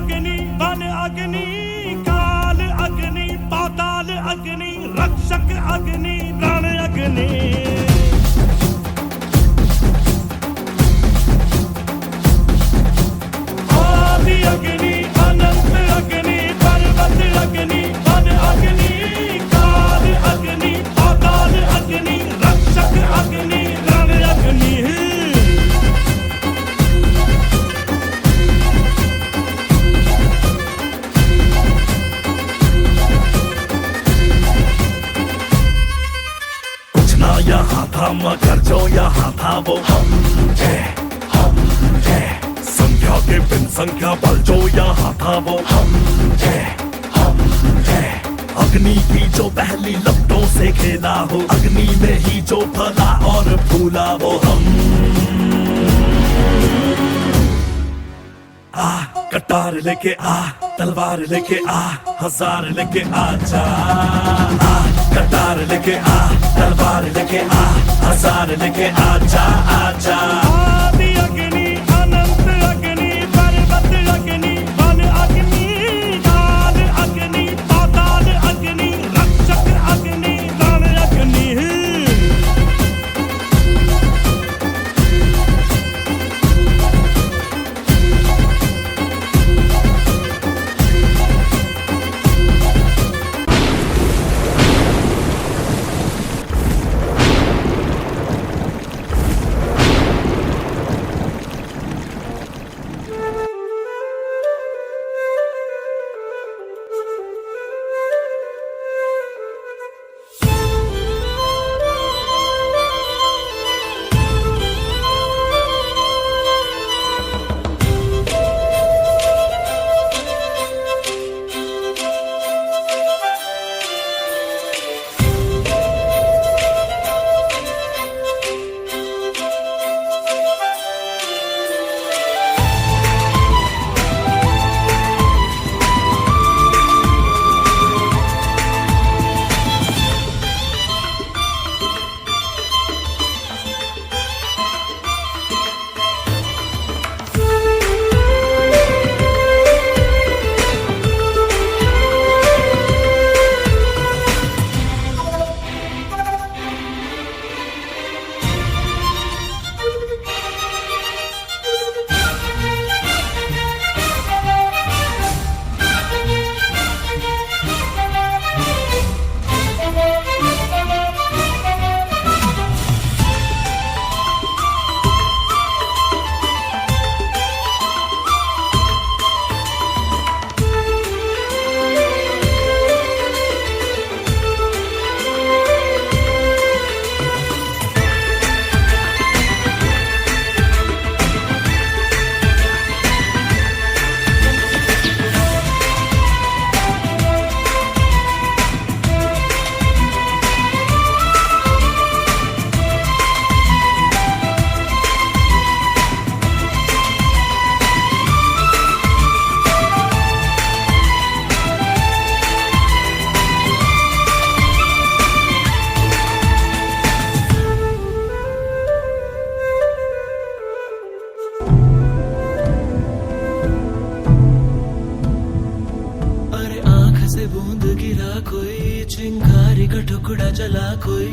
अग्नि वन अग्नि काल अग्नि पाताल अग्नि रक्षक अग्नि रण अग्नि आदि अग्नि अनंत अग्नि पर्वत अग्नि वन अग्नि काल अग्नि पाताल अग्नि रक्षक अग्नि रण अग्नि यहाँ था मगर जो यहाँ था वो हम थे संख्या के बिन संख्या बल जो यहाँ था वो हम थे अग्नि की जो पहली लपटों से खेला हो अग्नि में ही जो फला और फूला वो हम आ कटार लेके आ तलवार लेके आ हजार लेके आ जा कटार लेके आ तलवार लेके आ हजार लेके आ जा आदि अग्नि अनंत अग्नि पर्वत अग्नि वन अग्नि काल अग्नि पाताल अग्नि रक्षक अग्नि रण अग्नि चिंगारी का टुकड़ा जला कोई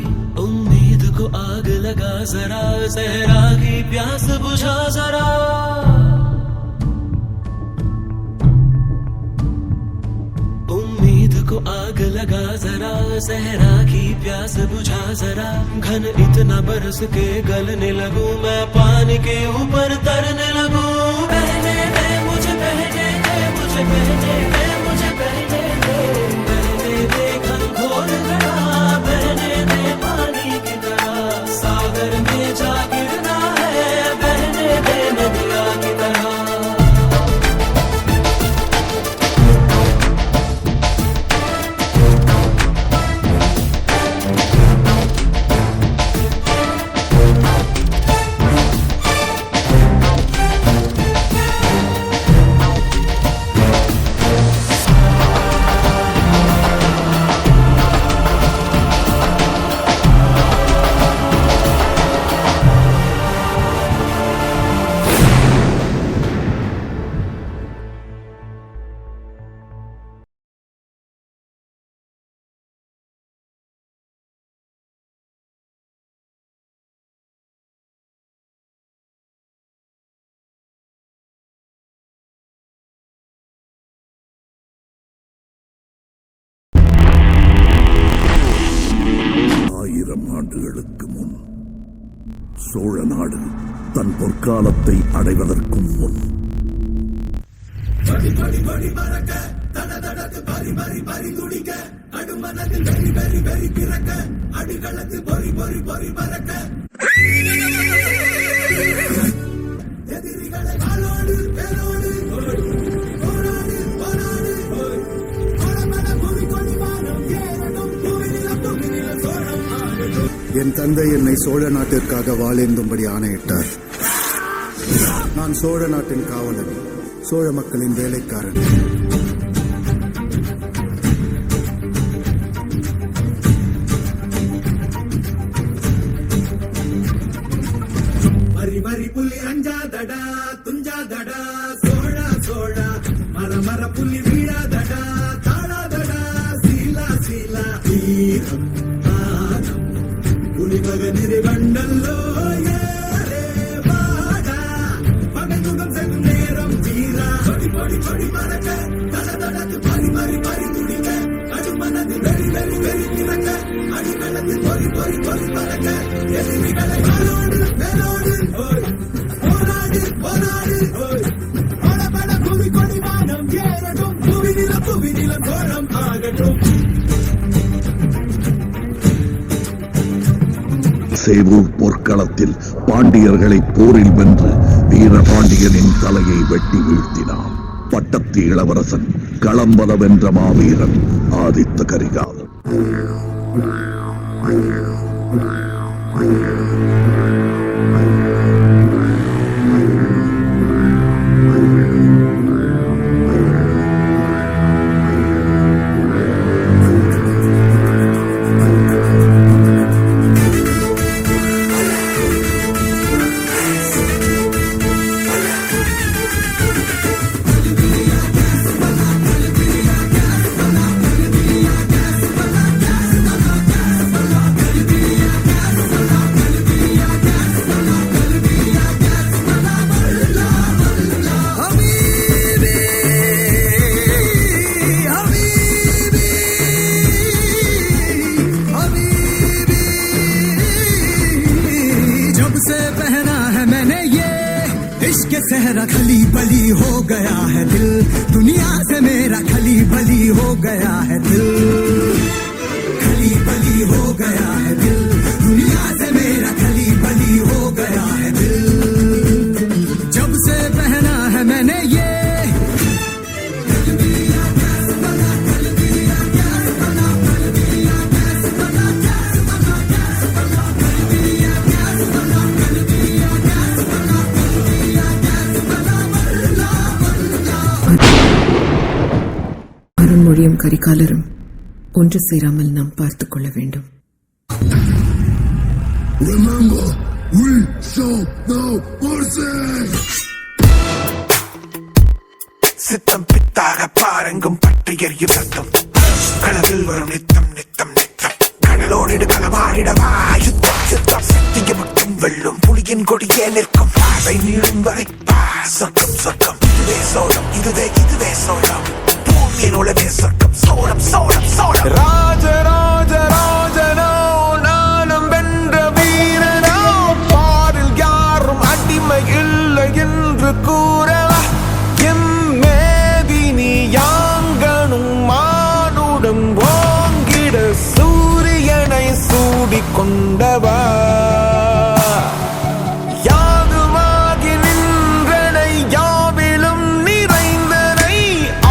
उम्मीद को आग लगा जरा सहरा की प्यास बुझा जरा उम्मीद को आग लगा जरा सहरा की प्यास बुझा जरा घन इतना बरस के गलने लगूं मैं पानी के ऊपर तरने लगूं बहने दे मुझे बहने दे मुझे बहने दे मुझे बहने दे घनघोर घड़ा बहने दे पानी की तरह सागर में जा गिरना है बहने दे नदिया की तरह சோழ நாடு தன் பொற்காலத்தை அடைவதற்கும் முன் என் தந்தை என்னை சோழ நாட்டிற்காக வாழேந்தும்படி ஆணையிட்டார். நான் சோழ நாட்டின் காவலன், சோழ மக்களின் வேலைக்காரன். மரி மரி புள்ளி அஞ்சாதடா துஞ்சாதடா சோழா சோழா மர மர புள்ளி வீழாதடா தாழாதடா சீலா சீலா வீரம் ஆனம் புலிபக நிறுவண்டல்லோ ஏரே வாடா பகதுகம் செகும் நேரம் வீரா கொடி கொடி கொடி மறக்க தட தடத்து பரி மரி பரி துடிக்க அடுமனது வெறி வெறி வெறி திறக்க அடிமனது பொறி பொறி பொறி பறக்க எதிரிகளை வாழோடு வேலோடு போராடு போராடு பட புவி கொடி வானம் ஏறட்டும் புவி நிலம் சோழம் ஆகட்டும். சேவூர் போர்க்களத்தில் பாண்டியர்களை போரில் வென்று வீரபாண்டியனின் தலையை வெட்டி வீழ்த்தினான். பட்டத்து இளவரசன் களம்பல வென்ற மாவீரன் ஆதித்த கரிகாலன். सहरा खली बली हो गया है दिल, दुनिया से मेरा खली बली हो गया है दिल, खली बली हो गया है दिल, दुनिया से मेरा खली बली हो गया है दिल। जब से पहना है मैंने ये அருண்மொழியும் கரிகாலரும் ஒன்று சேராமல் நாம் பார்த்துக் கொள்ள வேண்டும். Remember, we shall know mercy. சித்தம் பித்தாக பாருங்கும் பற்றி எரியும் சத்தம் கடலில் வரும் நித்தம் நித்தம் நித்தம் கடலோடு களமாடிடவா யுத்தம் யுத்தம் சத்திய மட்டும் வெல்லும் புலியின் கொடியே நிற்கும் பாதை நீளும் வரை சொர்க்கம் சொர்க்கம் இதுவே சோழம் இதுவே சோழம் பூமியின் உலகே சொர்க்கம் சோழம் சோழம் சோழம் ராஜ ராஜ ராஜனோ நானும் வென்ற வீரனோ பாரில் யாரும் அடிமை இல்லை என்று கூறவா எம்மேதினி யாங்கனும் மானுடம் ஓங்கிட சூரியனை சூடிக்கொண்டவா யாதுமாகி நின்றனை யாவிலும் நிறைந்தனை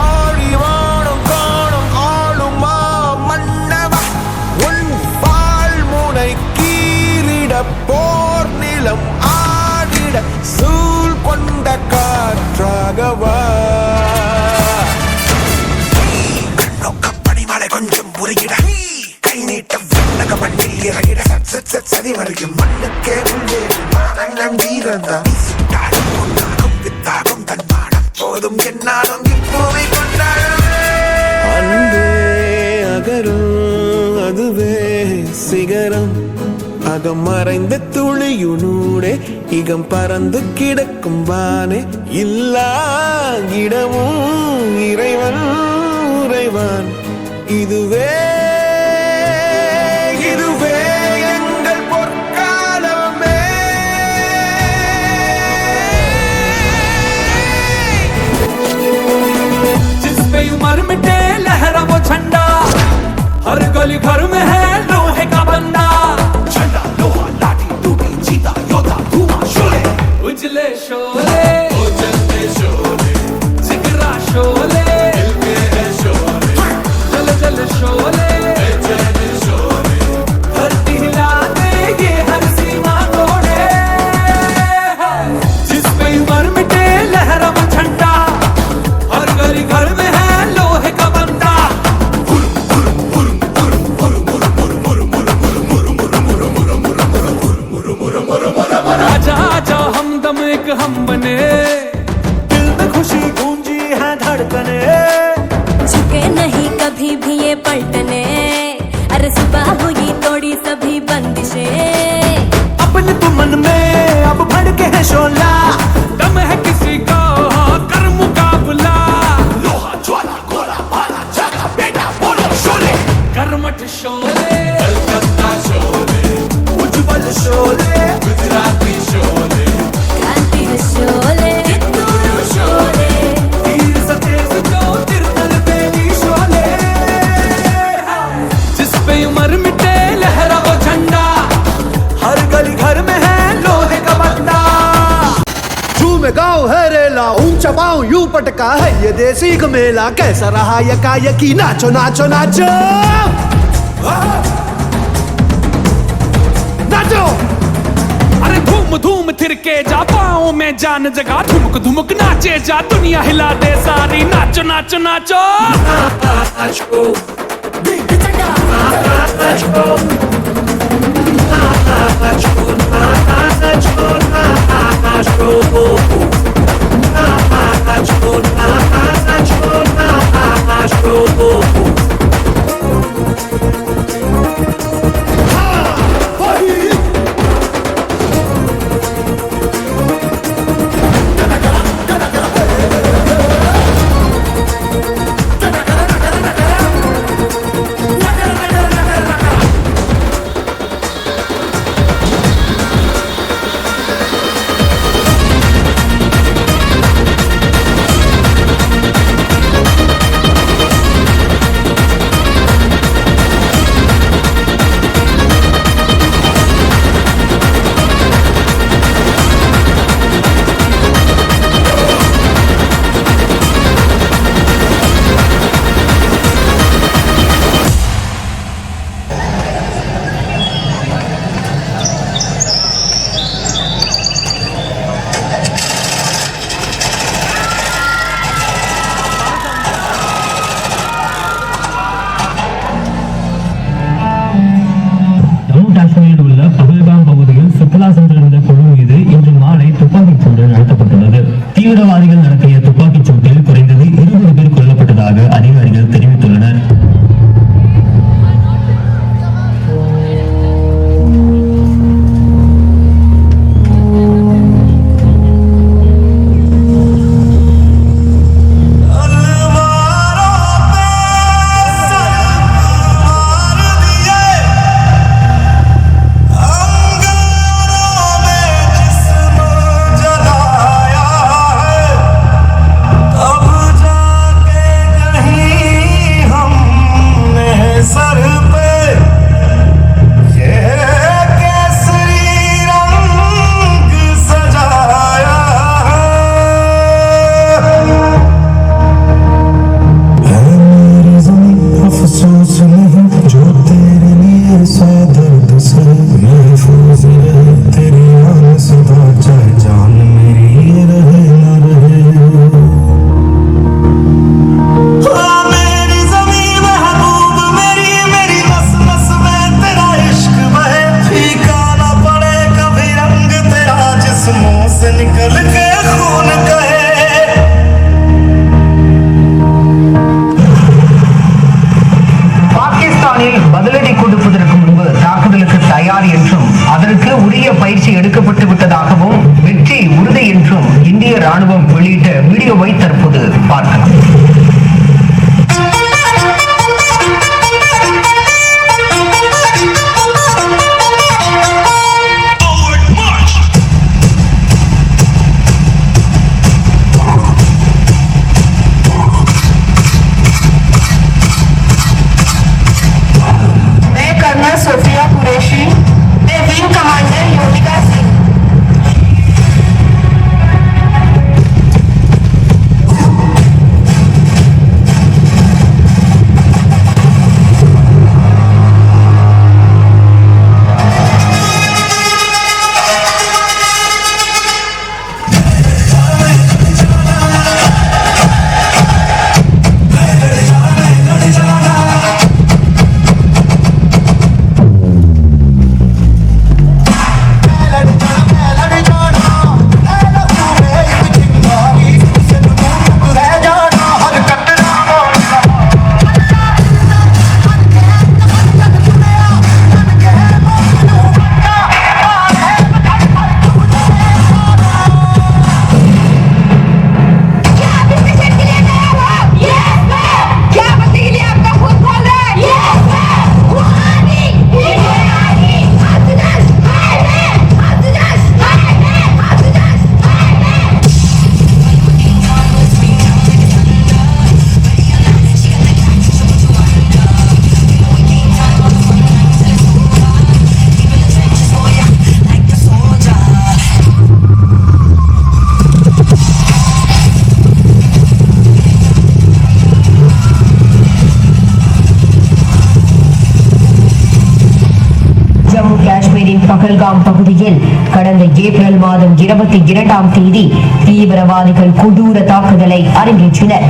ஆழிவானம் காணும் ஆளுமா மன்னவா உன் வாழ்முனை கீறிட போர் நிலம் ஆடிட சூழ் கொண்ட காற்றாகவா கண்ணொக்கப்படிமலை கொஞ்சம் புரியிட கை நீட்ட விண்ணக மண்ணில் இறங்கிட சதி வரையும் மண்ணுக்கே உள்ளே மானங்கள் வீரந்தான் சுட்டாலும் கொண்டாடும் வித்தாகும் தன்மானம் போதும் என்னாலும் இப்போதை கொண்டாடவே அன்பே அகரும் அதுவே சிகரம் அகம் மறைந்த துளியுனூடே இகம் பறந்து கிடக்கும் வானே இல்லா இடமும் இறைவன் உறைவான் இதுவே இதுவே எங்கள் பொற்காலமே गली घर में है लोहे का बंदा, झंडा लोहा लाठी टूटी चीता योद्धा धुआं शोले, उजले शोले जलते शोले, जिगरा शोले दिल के है शोले, जल जल शोले बेचैन शोले, धरती हिला दे ये हर सीमा तोड़े, जिस पे उमर मिटे लहरा वो झंडा, हर गली घर में है लोहे का बंदा। आजा आजा हमदम एक हम बने, दिल में खुशी गूंजी है धड़कने, झुके नहीं कभी भी ये पलटने, अरे सुबह हुई तोड़ी सभी बंदिशें, अपने तो मन में अब भड़के है शोला, दम है किसी का कर मुकाबला, लोहा ज्वाला गोला भाला जागा बेटा बोलो शोले, कर्मठ शोले कलकत्ता शोले, उज्जवल शोले गुजराती शोले, क्रांति है शोले, कित्तूरू शोले, तीर सतेज जो तिरतल बेली शोले, जिस पे उमर मिटे लहरा वो झंडा, हर गली घर में है लोहे का बंदा। झूम गाँव है रेला, ऊंचा पाँव यूं पटका है ये देसी मेला, कैसा रहा यकायकी, नाचो नाचो नाचो नाचो। अरे धूम धूम थिरके जा पाँव में जान जगा, धुमक धुमक नाचे जा दुनिया हिला दे सारी, नाचो नाचो नाचो ஜம்மு காஷ்மீரில் உள்ள பகல்காம் பகுதியில் சுற்றுலா சென்றிருந்த குழு மீது இன்று மாலை துப்பாக்கிச் சூடு நடத்தப்பட்டுள்ளது. தீவிரவாதிகள் நடத்திய துப்பாக்கிச் சூட்டில் குறைந்தது 20 பேர் கொல்லப்பட்டதாக அதிகாரிகள் தெரிவித்துள்ளனர். பஹல்காம் பகுதியில் கடந்த ஏப்ரல் மாதம் 22ஆம் தேதி தீவிரவாதிகள் கொடூர தாக்குதலை அரங்கேற்றினர்.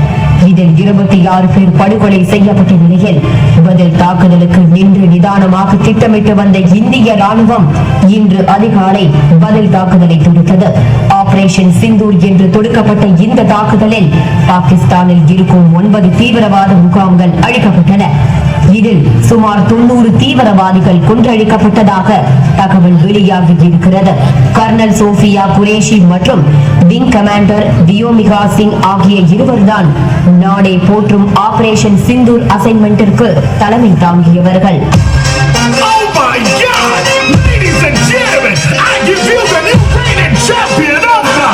இதில் 26 பேர் படுகொலை செய்யப்பட்ட நிலையில் பதில் தாக்குதலுக்கு நின்று நிதானமாக திட்டமிட்டு வந்த இந்திய ராணுவம் இன்று அதிகாலை பதில் தாக்குதலை தொடுத்தது. ஆபரேஷன் சிந்தூர் என்று தொடுக்கப்பட்ட இந்த தாக்குதலில் பாகிஸ்தானில் இருக்கும் 9 தீவிரவாத முகாம்கள் அழிக்கப்பட்டன. இதில் சுமார் 90 தீவிரவாதிகள் கொன்றழிக்கப்பட்டதாக தகவல் வெளியாகி இருக்கிறது. கர்னல் சோஃபியா குரேஷி மற்றும் விங் கமாண்டர் வியோமிகா சிங் ஆகிய இருவர்தான் நாடே போற்றும் ஆபரேஷன் சிந்தூர் அசைன்மெண்டிற்கு தலைமை தாங்கியவர்கள். Oh my God! Ladies and gentlemen, I give you the new reigning champion of the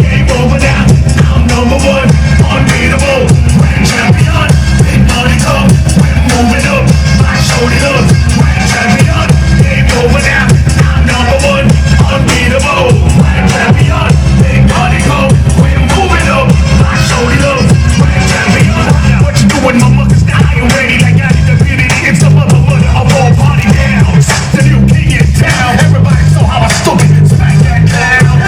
game over now. I'm number one, unbeatable, grand champion. Big money come, we're moving up. I showed it up, grand champion. Game over now. I'm number one, unbeatable, grand champion. Big money come, we're moving up. I showed it up, grand champion. What you doing, mama? 'Cause now I am ready. Like I did the beauty. It's the mother of all party gowns. The new king in town. Everybody saw how I stood it. Smack that clown.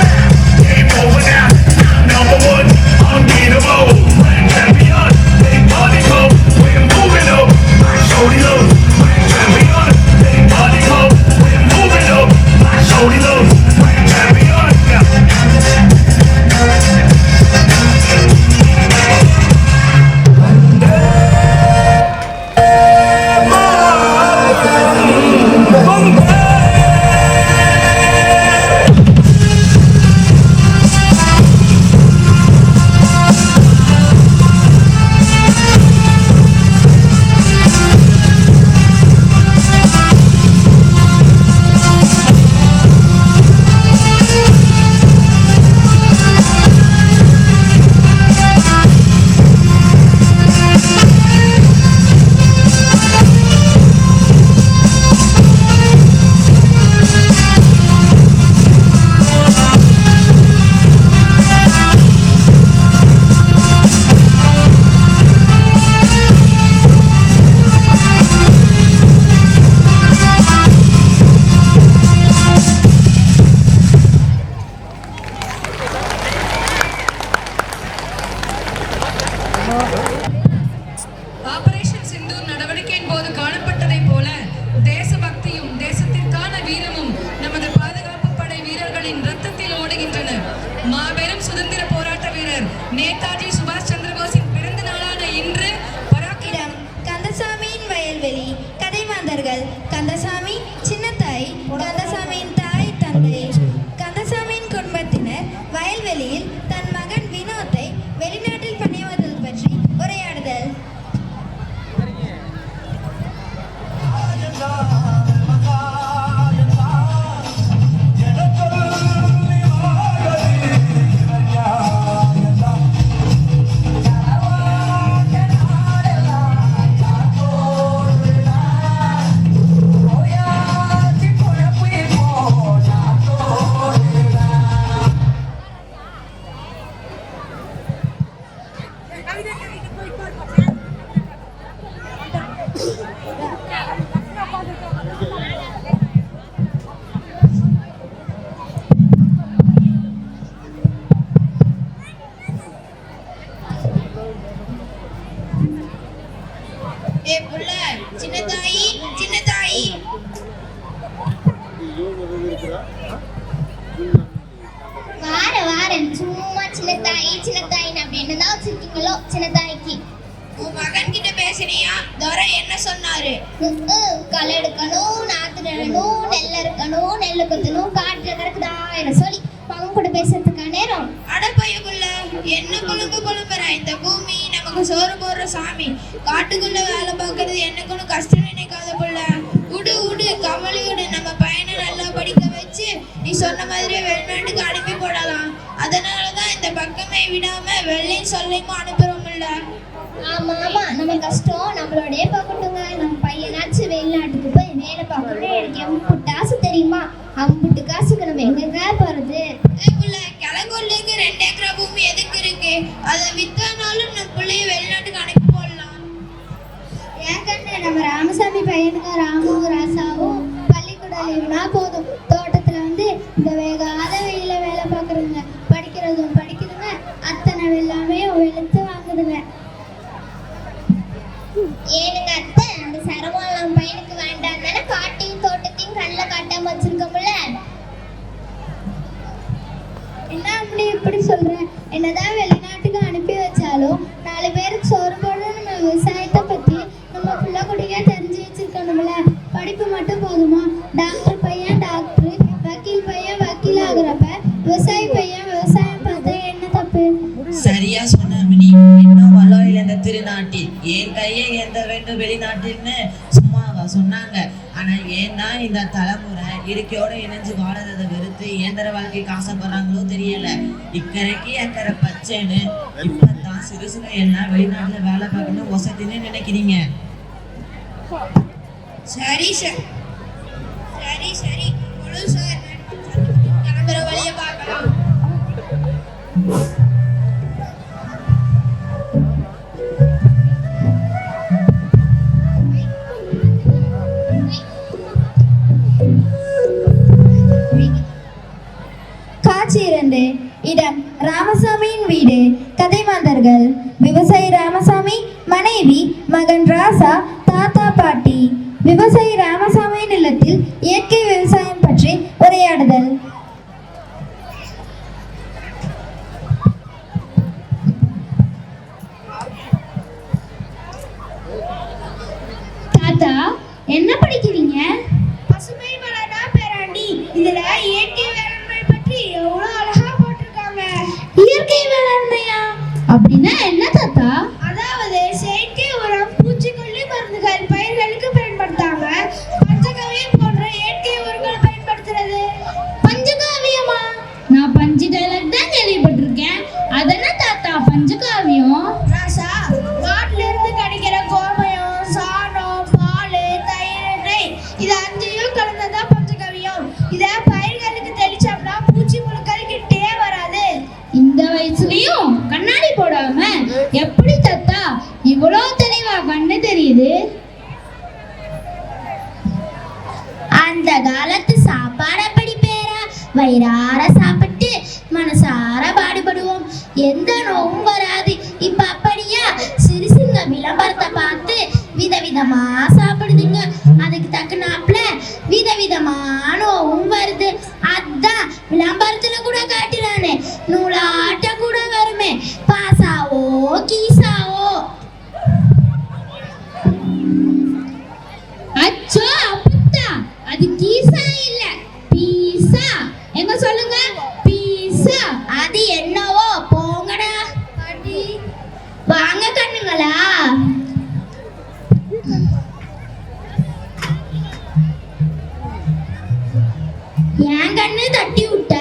Game over now. I'm number one, unbeatable, grand champion. Big money come, we're moving up. I showed it up, grand champion. Big money come, we're moving up. I showed it up, grand champion. Operation Sindoor நடவடிக்கையின் போது காணப்பட்டதைப் போல தேசபக்தியும் தேசத்திற்கான வீரமும் நமது பாதுகாப்பு படை வீரர்களின் ரத்தத்தில் ஓடுகின்றன. மாபெரும் சுதந்திர போராட்ட வீரர் நேதாஜி சுபாஷ் சந்திரபோஸின் பிறந்த நாளான இன்று பராக்கிரம் கந்தசாமியின் வயல்வெளி கதைமாந்தர்கள் கந்தசாமி சின்னத்தாய் கந்தசாமியின் தாய் தந்தை கந்தசாமியின் குடும்பத்தினர் வயல்வெளியில் தன் மகன் வினோத்தை வெளிநாட்டில் பணியாற்றுவது பற்றி உரையாடுதல். ஏ புள்ள சின்னத்தாயி சின்னத்தாயி வாரேன் சும்மா சின்னத்தாயி அப்படின்னு தான் வச்சிருக்கீங்களோ சின்னத்தாய்க்கு. உன் மகன் கிட்ட பேசுனியா? துரை என்ன சொன்னாரு? களை எடுக்கணும், நாத்து நடணும், நெல் இருக்கணும், நெல் குத்தணும், காட்டுல கிடக்குதா என்ன சொல்லி அவங்க கூட பேசுறதுக்கா நேரம்? அடப்பையுக்குள்ள என்ன குழும்புற இந்த பூமி நமக்கு சோறு போடுற சாமி. காட்டுக்குள்ள வேலை பார்க்கறது என்னக்குன்னு கஷ்டம் நினைக்காத புள்ள. உடு கவலை விடு. நம்ம பையனை நல்லா படிக்க வச்சு நீ சொன்ன மாதிரி வெளிநாட்டுக்கு அனுப்பி போடலாம். அதனாலதான் இந்த பக்கமே விடாம வெள்ளையும் சொல்லையும் அனுப்புறோம்ல. ஆமா நம்ம கஷ்டம் நம்மளோடய பார்க்கட்டுங்க. நம்ம பையனாச்சும் வெளிநாட்டுக்கு போய் வேலை பார்க்கணும். எனக்கு எம்புட்டு ஆசை தெரியுமா? அம்புட்டு காசுக்கு நம்ம எங்க போறது? கிழங்கூர்லேக்கு 2 ஏக்கரா பூமி எதுக்கு இருக்கு? அதை வித்தானாலும் நம்ம பிள்ளைய வெளிநாட்டுக்கு அனுப்பி போடலாம். ஏன் கண்ணு நம்ம ராமசாமி பையனுங்க ராமும் ராசாவும் பள்ளிக்கூடம் லீவுனா போதும் தோட்டத்துல வந்து இந்த வேகாத வெயில வேலை பார்க்குறதுங்க, படிக்குதுங்க, அத்தனை எல்லாமே வெளுத்து வாங்குதுங்க. ஏனுங்க அத்தை, அந்த சரவால் நம்ம பையனுக்கு வேண்டாம் தானே காட்டையும் தோட்டத்தையும் கண்ணில் காட்டாம வச்சிருக்கோம்ல. என்ன அப்படி இப்படி சொல்றேன்? என்னதான் வெளிநாட்டுக்கு அனுப்பி வச்சாலும் 4 பேருக்கு சோறு போட நம்ம விவசாயத்தை பத்தி நம்ம பிள்ளை குடிக்க தெரிஞ்சு வச்சிருக்கணும்ல. படிப்பு மட்டும் போதுமா? டாக்டர் பையன் டாக்டர், வக்கீல் பையன் வக்கீல் ஆகுறப்ப விவசாயி பையன் விவசாயம் பார்த்தா என்ன தப்பு? சரியா சொன்ன மினி. இன்னும் வளோயில் இந்த திருநாட்டில் என் கையை எந்த வேண்டும் வெளிநாட்டில்னு சும்மாவா சொன்னாங்க. ஆனா ஏன்னா இந்த தலைமுறை இயற்கையோட இணைஞ்சு வாழறதை வெறுத்து இயந்திர வாழ்க்கைக்கு ஆசைப்படுறாங்களோ தெரியல. இக்கரைக்கு அக்கறை பச்சைன்னு இப்பதான் சிறு சிறு எல்லாம் வெளிநாட்டுல வேலை பார்க்கணும் வசதின்னு நினைக்கிறீங்க. சரி முழு சார் கிளம்புற வழிய பார்க்கலாம். காட்சி 2. இடம் ராமசாமியின் வீடு. கதை மாந்தர்கள்: விவசாயி ராமசாமி, மனைவி, மகன் ராசா, தாத்தா, பாட்டி. விவசாயி ராமசாமி நிலத்தில் இயற்கை விவசாயம் பற்றி உரையாடுதல். தாத்தா, என்ன படிக்கிறீங்க? பசுமை மலனா பேராண்டி. இதுல இயற்கை வேளாண்மை பற்றி எவ்வளவு அழகா போட்டிருக்காங்க. இயற்கை வேளாண்மையா? அப்படின்னா என்ன தாத்தா? அதாவது செயற்கை உரம், பூச்சிக்கொல்லி மருந்துகள் பயிர்களுக்கு பயன்படுத்தாம பஞ்சகாவியம் போன்ற இயற்கை உரங்கள் பயன்படுத்துறது. பஞ்சகாவியமா? நான் பஞ்சு டைலாக் தான் கேள்விப்பட்டிருக்கேன். அதென்ன தாத்தா பஞ்சகாவியம்? ராசா, காட்டுல இருந்து கிடைக்கிற கோமயம், சாணம், பால், தயிர், நெய் இது 5ஐயும் கலந்ததான் பஞ்சகாவியம். இத பயிர்களுக்கு தெளிச்சோம்னா பூச்சி புழுக்கள் கிட்டே வராது. இந்த வயசுலயும் கண்ணாடி போடாம எப்படி தாத்தா இவ்வளோ தெளிவா கண்ணு தெரியுது? அந்த காலத்து சாப்பாடு அப்படி பேரா, வயிறார சாப்பிட்டு மனசார பாடுபடுவோம், எந்த நோவும் வராது. இப்ப அப்படியா? சிறுசுங்க விளம்பரத்தை பார்த்து விதவிதமா சாப்பிடுதுங்க. அதுக்கு தக்கனாப்புல விதவிதமா நோவும் வருது. அதான் விளம்பரத்துல கூட காட்டுறானே, நூலாட்ட கூட வருமே, பாசாவோ கீசாவோ. அச்சோ அப்பத்தா, அது கீசா இல்ல, பீசா. எங்க சொல்லுங்க? பீசா. அது என்னவோ போங்கடா. பாட்டி வாங்க கண்ணுங்களா. என் கண்ணு தட்டி விட்ட,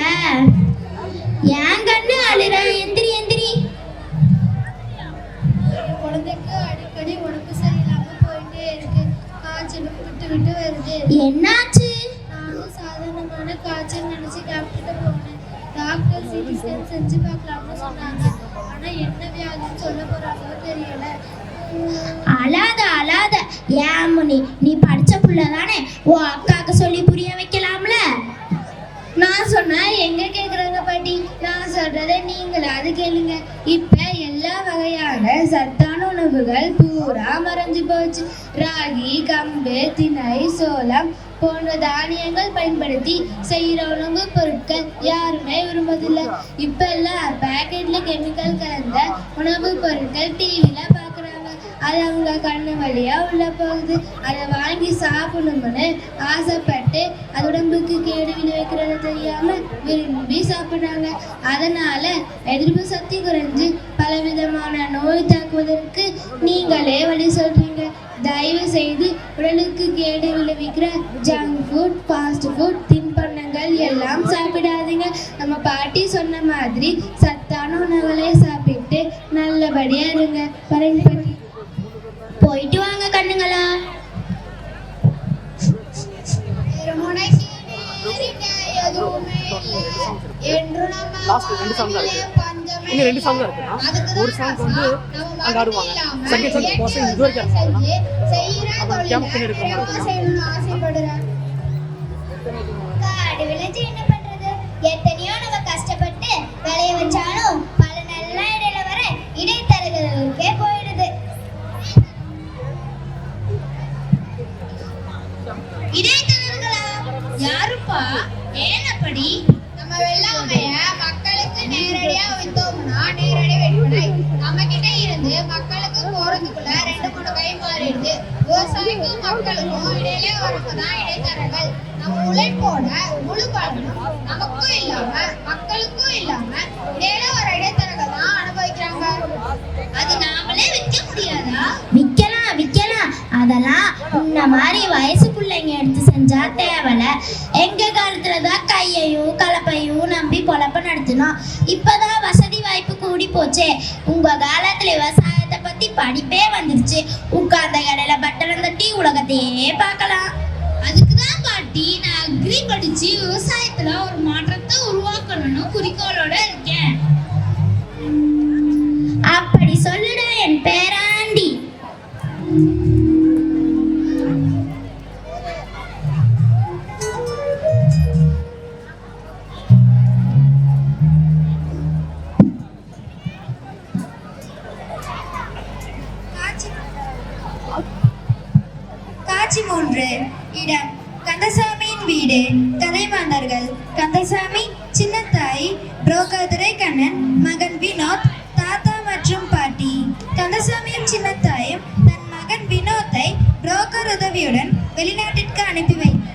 என் கண்ணு அழுற. எந்திரி எந்திரி. குழந்தைக்கு அடிக்கடி உடம்பு சரியில்லாம போயிட்டே இருக்கு. காய்ச்சலும் விட்டு விட்டு வருது. என்னாச்சு? நானும் சாதாரணமான காய்ச்சல் நினைச்சு டாக்டர்கிட்ட போனேன். டாக்டர் சிடி ஸ்கேன் செஞ்சு பார்க்கலாம்னு சொன்னாங்க. ஆனா என்ன வியாதின்னு சொல்ல போறாங்களோ தெரியல. அழாத ஏன் முனி, நீ படிச்ச புள்ள தானே, உன் அக்காவுக்கு சொல்லி புரிய வைக்கலாம்ல. நான் சொன்னா எங்க கேக்குறாங்க பாட்டி? நான் சொல்றதை நீங்களாவது கேளுங்க. இப்ப எல்லா வகையான சத்தான உணவுகள் பூரா மறைஞ்சு போச்சு. ராகி, கம்பு, திணை, சோளம் போன்ற தானியங்கள் பயன்படுத்தி செய்யற உணவு பொருட்கள் யாருமே விரும்பதில்லை. இப்ப எல்லாம் பேக்கெட்ல கெமிக்கல் கலந்த உணவு பொருட்கள் டிவில பாக்குறாங்க. அது அவங்க கண்ணு வழியா உள்ள போகுது. அதை வாங்கி சாப்பிடணும்னு ஆசைப்பட்டு அது உடம்புக்கு கேடு விளைவிக்கிறது தெரியாம விரும்பி சாப்பிடுறாங்க. அதனால எதிர்ப்பு சக்தி குறைஞ்சு பலவிதமான நோய் தாக்குவதற்கு நீங்களே வழி சொல்றீங்க. தயவு செய்து உடலுக்கு கேடு விளைவிக்கிற ஜங்க் ஃபுட், ஃபாஸ்ட் ஃபுட், தின்பண்டங்கள் எல்லாம் சாப்பிடாதீங்க. நம்ம பாட்டி சொன்ன மாதிரி சத்தான உணவுகளை சாப்பிட்டு நல்லபடியா இருங்க. போயிட்டு வாங்க கண்ணுங்களா. எதுவுமே இல்ல என்று நம்ம லாஸ்ட் 2 சாங் தான் இருக்கு. இன்னும் 2 சாங் தான் இருக்குன்னா ஒரு சாங் வந்து அங்க ஆடுவாங்க. செகண்ட் சாங் போர்ஷன் இது வரைக்கும் ஆடுவாங்க. அப்புறம் கேம்பெயின் எடுக்கிற மாதிரி செய்யணும்னு ஆசைப்படுறேன். காடு விளைஞ்சு என்ன பண்றது? எத்தனையோ நம்ம கஷ்டப்பட்டு விளைய வச்சாலும் பல நல்ல இடையில வர இடைத்தரகர்களுக்கே போயிடுது. இடைத்தரகர்களா? யாருப்பா? ஏன் அப்படி? நம்ம வெள்ளாமைய மக்களுக்கு நேரடியா வித்தோம்னா நேரடி விற்பனை. நம்ம கிட்ட இருந்து மக்களுக்கு போறதுக்குள்ள 2-3 கை மாறிடுது. விவசாயிக்கும் மக்களுக்கும் இடையில வரதான் இடைத்தரகர்கள். நம்ம உழைப்போட முழு பலனும் நமக்கும் இல்லாம மக்களுக்கும் இல்லாம இடையில வர இடைத்தரகர்கள் தான் அனுபவிக்கிறாங்க. அது நாமளே விற்க முடியாதா? விக்கலாம். அதெல்லாம் இந்த மாதிரி வயசு பிள்ளைங்க எடுத்து செஞ்சா தேவல. எங்க காலத்துலதான் கையையும் கலப்பையும் நம்பி பொழப்ப நடத்தணும். இப்பதான் வசதி வாய்ப்பு கூடி போச்சே. உங்க காலத்துல விவசாயத்தை பத்தி படிப்பே வந்துருச்சு. உட்கார்ந்த கடையில பட்டணம் தட்டி உலகத்தையே பார்க்கலாம். அதுக்குதான் பாட்டி நான் அக்ரி படிச்சு விவசாயத்துல ஒரு மாற்றத்தை உருவாக்கணும்னு குறிக்கோளோட இருக்கேன். அப்படி சொல்லுடா என் பேராண்டி. காட்சி 3. இடம் கந்தசாமியின் வீடு. கதைமாந்தர்கள் கந்தசாமி, சின்னத்தாய், புரோக்கர் துரைக்கண்ணன், மகன் வினோத், தாத்தா மற்றும் பாட்டி. கந்தசாமியும் சின்னத்தாயும் தன் மகன் வினோத்தை புரோக்கர் உதவியுடன் வெளிநாட்டிற்கு அனுப்பி வைத்தார்.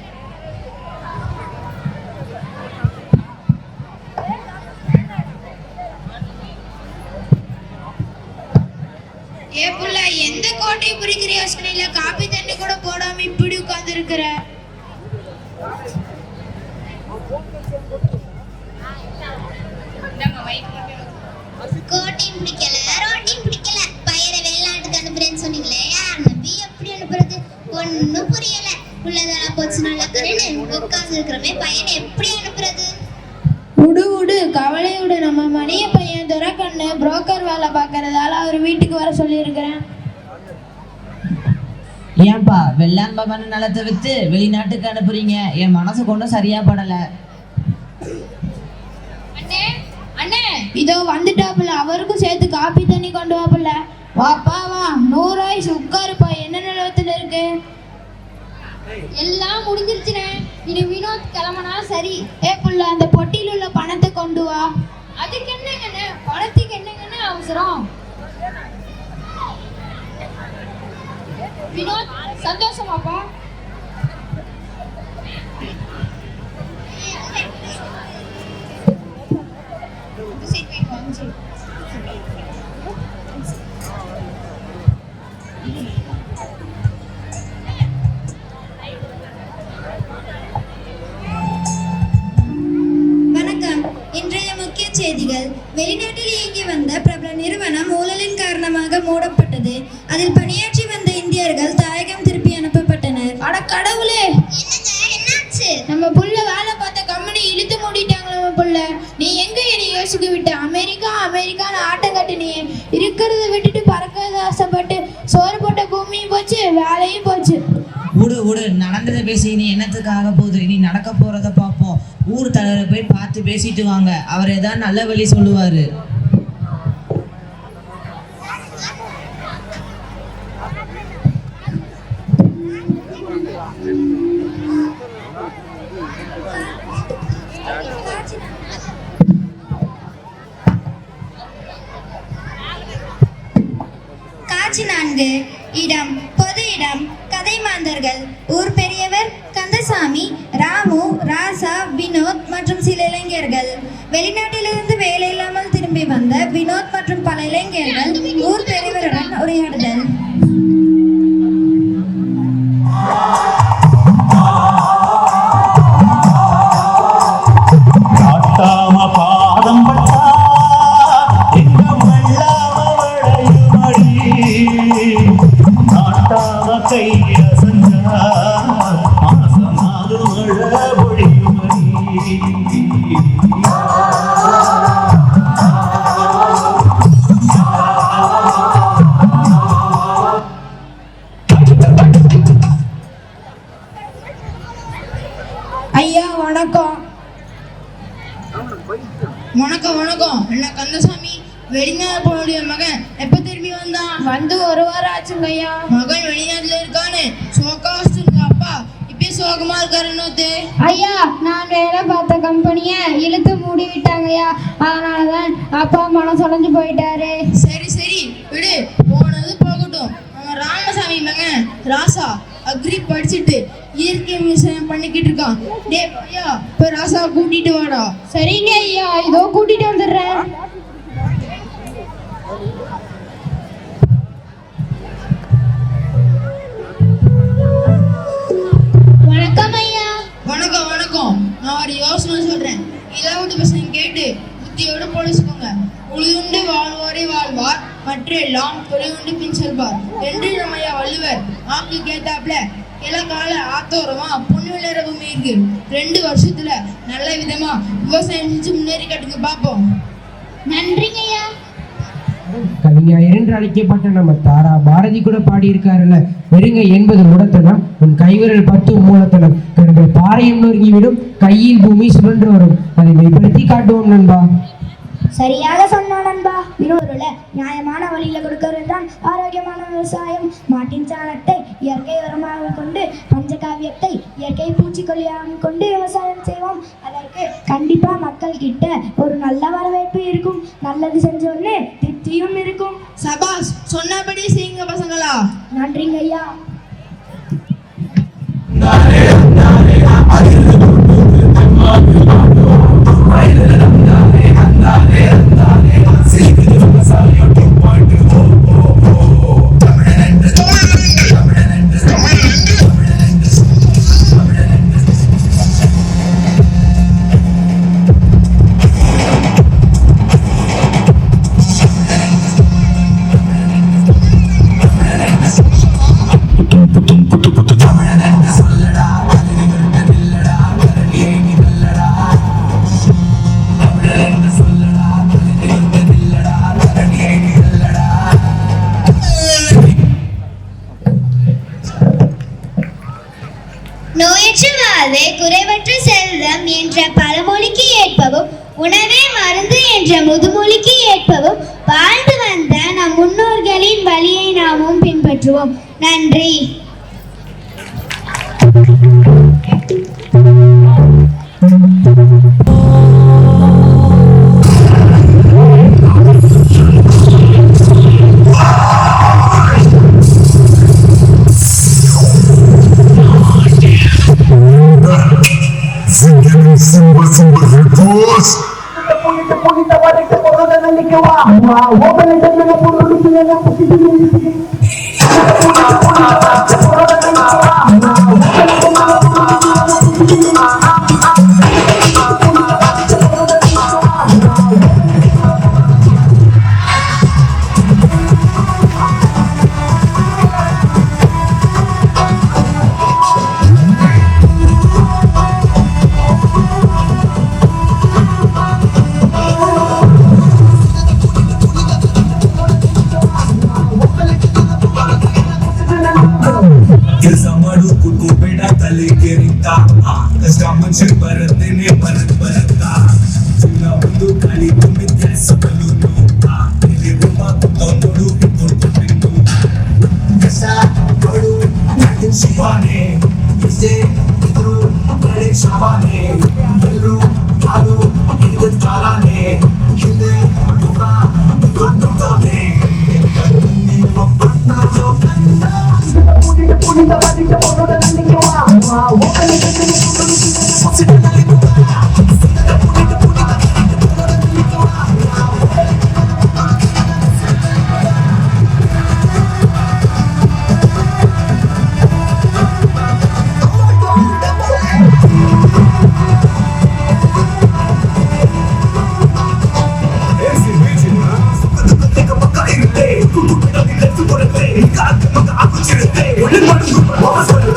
ஏப்புள்ள எந்த கோட்டை புரிக்கிற யோசனையில காபி தண்ணி கூட போடாம இப்படி உட்கார்ந்து இருக்கிற? கோட்டையும் பிடிக்கல, ரோட்டையும் பிடிக்கல, பையனை வெளிநாட்டுக்கு அனுப்புறேன்னு சொன்னீங்களே, யார் நம்பி எப்படி அனுப்புறது? ஒன்னும் புரியல. உள்ளதெல்லாம் போச்சு நல்ல கருன்னு உட்கார்ந்து இருக்கிறமே பையனை எப்படி அனுப்புறது? விடு கவலை விடு. நம்ம மணிய பையன் துரைக்கண்ணு புரோக்கர் வேலை பார்க்கறதால அவர் வீட்டுக்கு வர சொல்லியிருக்கிறேன். ஏன்பா வெள்ளாம்பமான நிலத்தை வித்து வெளிநாட்டுக்கு அனுப்புறீங்க? என் மனசு கொண்டும் சரியா படல. அண்ணே இதோ வந்துட்டாப்புல. அவருக்கும் சேர்த்து காப்பி தண்ணி கொண்டு வாப்புல. வாப்பா வா. 100 ரூபாய் உட்காருப்பா. என்ன நிலவத்துல இருக்கு? எல்லாம் முடிஞ்சிருச்சுனே. இனி வினோத் கிளம்பனா சரி. புள்ள அந்த பொட்டியில் உள்ள பணத்தை கொண்டு வா. அதுக்கு என்னங்கண்ணே? பணத்துக்கு என்னங்கண்ணே அவசரம்? வினோத் சந்தோஷமாப்பா? செய்திகள். வெளிநாட்டில் இயங்கி வந்த பிரபல நிறுவனம் ஊழலின் காரணமாக மூடப்பட்டது. அதில் பணியாற்றி வந்த இந்தியர்கள் தாயகம் திருப்பி அனுப்பப்பட்டனர். அட கடவுளே, என்னாச்சு? நம்ம புள்ள வேலை பார்த்த கம்பெனி இழுத்து மூடிட்டாங்களா? நம்ம புள்ள நீ எங்க என்னை யோசிக்க விட்ட? அமெரிக்கான்னு ஆட்டம் கட்டு. நீ இருக்கிறத விட்டுட்டு பறக்கிறத ஆசைப்பட்டு சோறு போட்ட பூமியும் போச்சு, வேலையும் போச்சு. விடு நடந்ததை பேசி நீ என்னத்துக்காக போகுது? நீ நடக்க போறத பார்ப்போம். ஊர் தலைவரை போய் பார்த்து பேசிட்டு வாங்க. அவர் ஏதாவது நல்ல வழி சொல்லுவாரு. காட்சி 4. இடம் பொது இடம். கதைமாந்தர்கள். ஊர் பெரியவர் கந்தசாமி, ராமு, ராசா, வினோத் மற்றும் சில இளைஞர்கள். வெளிநாட்டிலிருந்து வேலை இல்லாமல் திரும்பி வந்த வினோத் மற்றும் பல இளைஞர்கள் ஊர் பெரியவருடன் உரையாடுதல். கைய சஞ்சா ஆசமாது மழை பொழியுமடி. வெளிநாடு போனுடைய மகன் எப்ப திரும்பி வந்தான்? வந்து 1 வாரம் ஆச்சுங்க ஐயா. மகன் வெளிநாட்டுல இருக்கானு சோகாஸ்ட் அப்பா இப்ப சோகமா இருக்காரு. ஐயா, நான் வேலை பார்த்த கம்பெனியை இழுத்து மூடி விட்டாங்கய்யா. அதனாலதான் அப்பா மனம் சொலைஞ்சு போயிட்டாரு. சரி சரி விடு, போனது போகட்டும். ராமசாமி மகன் ராசா அக்ரி படிச்சுட்டு இயற்கை விவசாயம் பண்ணிக்கிட்டு இருக்கான். டே ஐயா, இப்ப ராசா கூட்டிட்டு வாடா. சரிங்க ஐயா, இதோ கூட்டிட்டு வந்துடுறேன். வணக்கம் ஐயா. வணக்கம் வணக்கம். நான் ஒரு யோசனை சொல்றேன். இளவட்ட பசங்க கேட்டு புத்தியோட போலீஸ்கோங்க. உழுதுண்டு வாழ்வோரே வாழ்வார், மற்ற எல்லாம் தொலைவுண்டு பின் செல்வார் என்று நம்ம வள்ளுவர் ஆக்கு கேட்டாப்ல இளங்கால ஆத்தோரமா பொண்ணு விளையாட பூமி இருக்கு. 2 வருஷத்துல நல்ல விதமா விவசாயம் செஞ்சு முன்னேறி கட்டுங்க பாப்போம். நன்றிங்க ஐயா. கவிஞர் என்று அழைக்கப்பட்ட நம்ம தாரா பாரதி கூட பாடியிருக்காருல்ல, வெறுங்க 80 முடத்தனம், உன் கைவிரல் 10 மூலத்தனம், கண்கள் பாறையும் நொறுங்கிவிடும், கையில் பூமி சுழன்று வரும், அதை வெளிப்படுத்தி காட்டுவோம் நண்பா. சரியாக சொன்ன நண்பா. இன்னொருல நியாயமான வழியில கொடுக்கிறது தான் ஆரோக்கியமான விவசாயம். மாட்டின் சாணத்தை இயற்கை உரமாக கொண்டு, பஞ்சகாவியத்தை இயற்கை பூச்சிக்கொல்லியாக கொண்டு விவசாயம் செய்வோம். அதற்கு கண்டிப்பா மக்கள் கிட்ட ஒரு நல்ல வரவேற்பு இருக்கும். நல்லது செஞ்சோன்னு திருப்தியும் இருக்கும். சபாஸ், சொன்னபடி செய்யுங்க பசங்களா. நன்றிங்க ஐயா. நோயற்ற வாழ்வே குறைவற்ற செல்வம் என்ற பழமொழிக்கு ஏற்பவும், உணவே மருந்து என்ற முதுமொழிக்கு ஏற்பவும் வாழ்ந்து வந்த நம் முன்னோர்களின் வழியை நாமும் பின்பற்றுவோம். நன்றி. Aku cerita,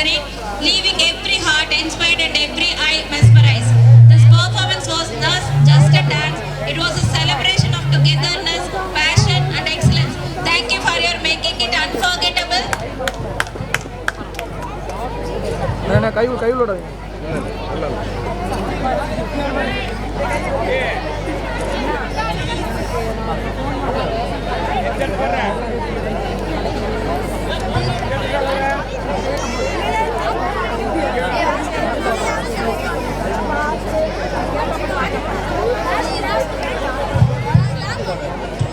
delivering, leaving every heart inspired and every eye mesmerized. This performance was not just a dance, it was a celebration of togetherness, passion and excellence. Thank you for your making it unforgettable.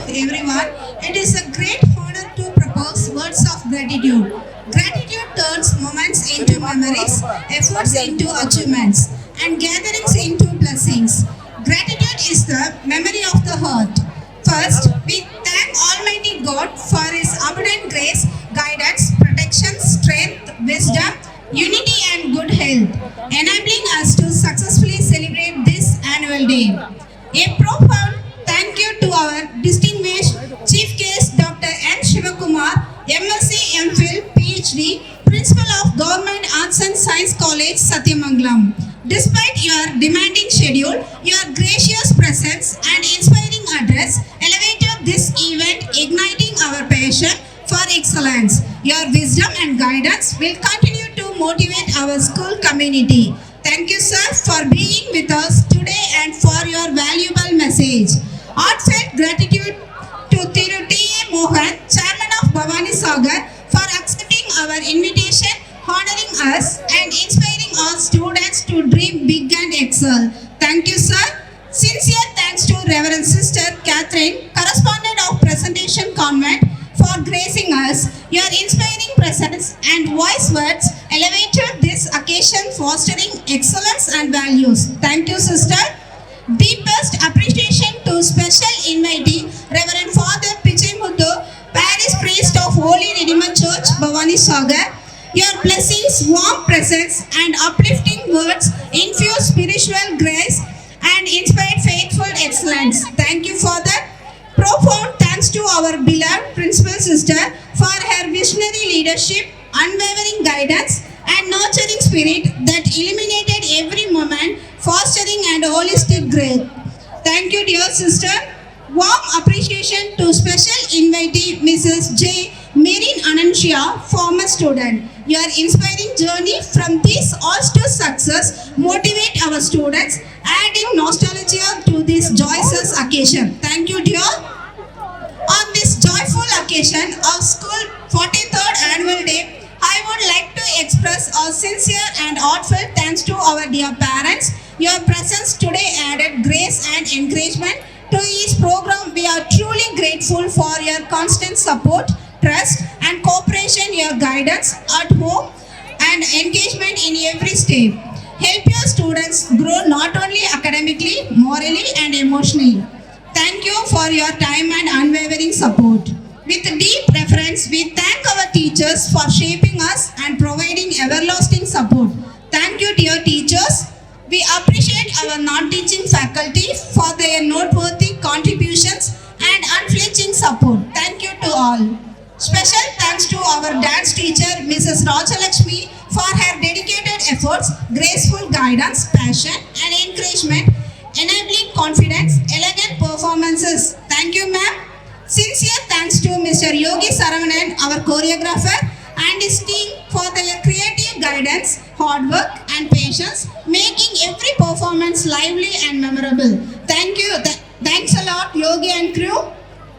Everyone, it is a great honor to propose words of gratitude. Gratitude turns moments into memories, efforts into achievements, and gatherings into blessings. Gratitude is the memory of the heart. First, we thank Almighty God for His abundant grace, guidance, protection, strength, wisdom, unity, and good health, enabling us to successfully celebrate this annual day. A profound thank you to our distinguished Chief Guest Dr. N. Shivakumar, MSc, MPhil, PhD, Principal of Government Arts and Science College, Satyamangalam. Despite your demanding schedule, your gracious presence and inspiring address elevated this event, igniting our passion for excellence. Your wisdom and guidance will continue to motivate our school community. Thank you, sir, for being with us today and for your valuable message. Heartfelt gratitude to Thiru T.A. Mohan, Chairman of Bhavani Sagar, for accepting our invitation, honoring us and inspiring our students to dream big and excel. Thank you, sir. Sincere thanks to Reverend Sister Catherine, correspondent of Presentation Convent, for gracing us. Your inspiring presence and wise words elevated this occasion, fostering excellence and values. Thank you, sister. Deepest appreciation to special invitee, Reverend Father Pichimuthu, Parish Priest of Holy Redeemer Church, Bhavani Sagar. Your blessings, warm presence and uplifting words infuse spiritual grace and inspire faithful excellence. Thank you, Father. Profound thanks to our beloved Principal Sister for her visionary leadership, unwavering guidance and nurturing spirit that illuminated every moment, fostering and holistic growth. Thank you, dear sister. Warm appreciation to special invitee Mrs. J. Merin Ananshia, former student. Your inspiring journey from this all to success motivate our students, adding nostalgia to this joyous occasion. Thank you, dear. On this joyful occasion of school 43rd annual day, I would like to express our sincere and heartfelt thanks to our dear parents. Your presence today added grace and encouragement to each program. We are truly grateful for your constant support, trust and cooperation, your guidance at home and engagement in every step. Help your students grow not only academically, morally and emotionally. Thank you for your time and unwavering support. With deep reverence, we thank our teachers for shaping us and providing everlasting support. Thank you, dear teachers. We appreciate our non-teaching faculty for their noteworthy contributions and unflinching support. Thank you to all. Special thanks to our dance teacher, Mrs. Rajalakshmi, for her dedicated efforts, graceful guidance, passion and encouragement, enabling confidence, elegant performances. Thank you, ma'am. Sincere thanks to Mr. Yogi Saravanan, our choreographer, and his team for their creative guidance, hard work and patience, making every performance lively and memorable. Thank you. Thanks a lot, Yogi and crew.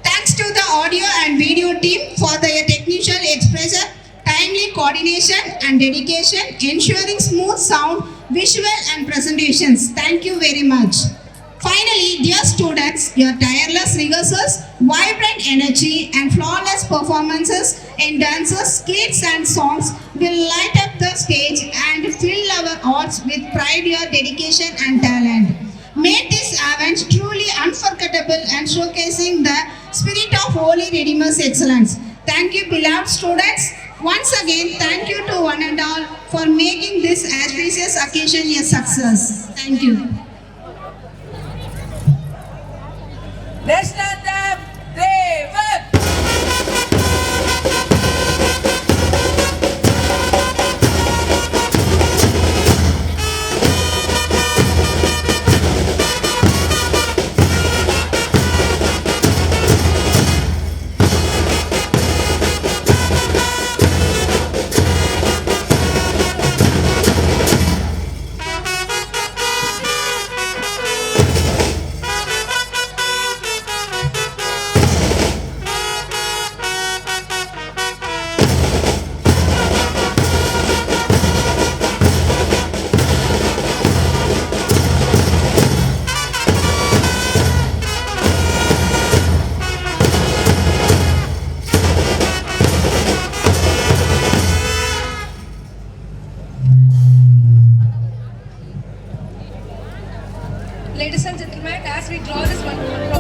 Thanks to the audio and video team for their technical expression, timely coordination and dedication, ensuring smooth sound, visual and presentations. Thank you very much. Finally, dear students, your tireless rehearsals, vibrant energy and flawless performances in dances, skits and songs will light up the stage and fill our hearts with pride, your dedication and talent. Made this event truly unforgettable and showcasing the spirit of Holy Redeemer's excellence. Thank you, beloved students. Once again, thank you to one and all for making this auspicious occasion a success. Thank you. National Anthem, Devan. ladies and gentlemen, as we draw this wonderful